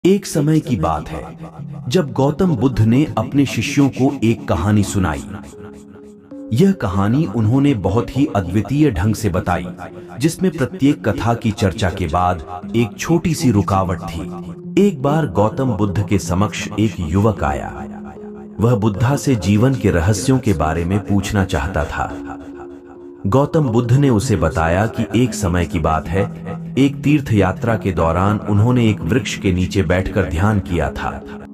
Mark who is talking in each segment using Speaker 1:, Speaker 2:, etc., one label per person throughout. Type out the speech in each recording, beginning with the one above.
Speaker 1: एक समय की बात है जब गौतम बुद्ध ने अपने शिष्यों को एक कहानी सुनाई। यह कहानी उन्होंने बहुत ही अद्वितीय ढंग से बताई, जिसमें प्रत्येक कथा की चर्चा के बाद एक छोटी सी रुकावट थी। एक बार गौतम बुद्ध के समक्ष एक युवक आया। वह बुद्धा से जीवन के रहस्यों के बारे में पूछना चाहता था। गौतम बुद्ध ने उसे बताया कि एक समय की बात है, एक तीर्थ यात्रा के दौरान उन्होंने एक वृक्ष के नीचे बैठकर ध्यान किया था।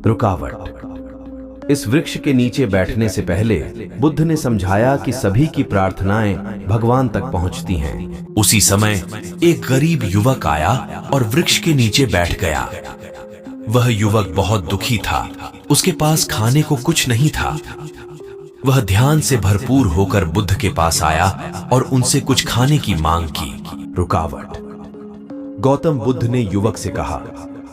Speaker 1: रुकावट। इस वृक्ष के नीचे बैठने से पहले बुद्ध ने समझाया कि सभी की प्रार्थनाएं भगवान तक पहुंचती हैं। उसी समय एक गरीब युवक आया और वृक्ष के नीचे बैठ गया। वह युवक बहुत दुखी था। उसके पास खाने को कुछ नहीं था। वह ध्यान से भरपूर होकर बुद्ध के पास आया और उनसे कुछ खाने की मांग की। रुकावट। गौतम बुद्ध ने युवक से कहा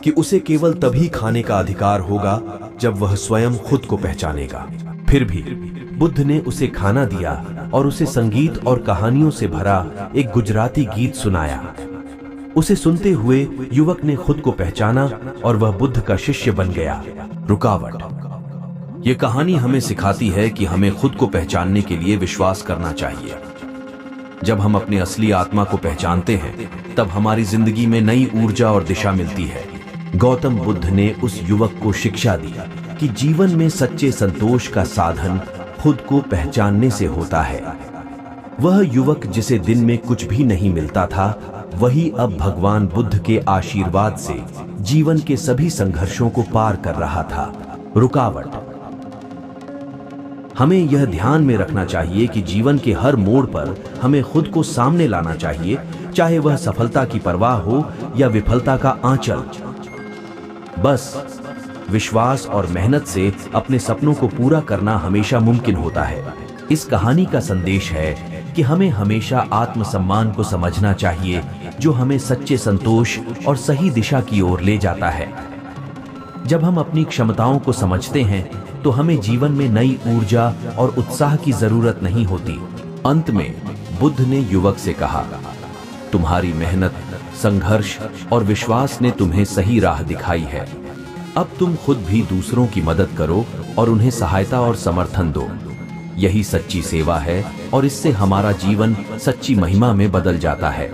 Speaker 1: कि उसे केवल तभी खाने का अधिकार होगा जब वह स्वयं खुद को पहचानेगा। फिर भी बुद्ध ने उसे खाना दिया और उसे संगीत और कहानियों से भरा एक गुजराती गीत सुनाया। उसे सुनते हुए युवक ने खुद को पहचाना और वह बुद्ध का शिष्य बन गया। रुकावट। यह कहानी हमें सिखाती है कि हमें खुद को पहचानने के लिए विश्वास करना चाहिए। जब हम अपनी असली आत्मा को पहचानते हैं, तब हमारी जिंदगी में नई ऊर्जा और दिशा मिलती है। गौतम बुद्ध ने उस युवक को शिक्षा दी कि जीवन में सच्चे संतोष का साधन खुद को पहचानने से होता है। वह युवक जिसे दिन में कुछ भी नहीं मिलता था, वही अब भगवान बुद्ध के आशीर्वाद से जीवन के सभी संघर्षों को पार कर रहा था। रुकावट। हमें यह ध्यान में रखना चाहिए कि जीवन के हर मोड़ पर हमें खुद को सामने लाना चाहिए, चाहे वह सफलता की परवाह हो या विफलता का आंचल। बस विश्वास और मेहनत से अपने सपनों को पूरा करना हमेशा मुमकिन होता है। इस कहानी का संदेश है कि हमें हमेशा आत्मसम्मान को समझना चाहिए, जो हमें सच्चे संतोष और सही दिशा की ओर ले जाता है। जब हम अपनी क्षमताओं को समझते हैं, तो हमें जीवन में नई ऊर्जा और उत्साह की जरूरत नहीं होती। अंत में बुद्ध ने युवक से कहा, तुम्हारी मेहनत, संघर्ष और विश्वास ने तुम्हें सही राह दिखाई है। अब तुम खुद भी दूसरों की मदद करो और उन्हें सहायता और समर्थन दो। यही सच्ची सेवा है और इससे हमारा जीवन सच्ची महिमा में बदल जाता है।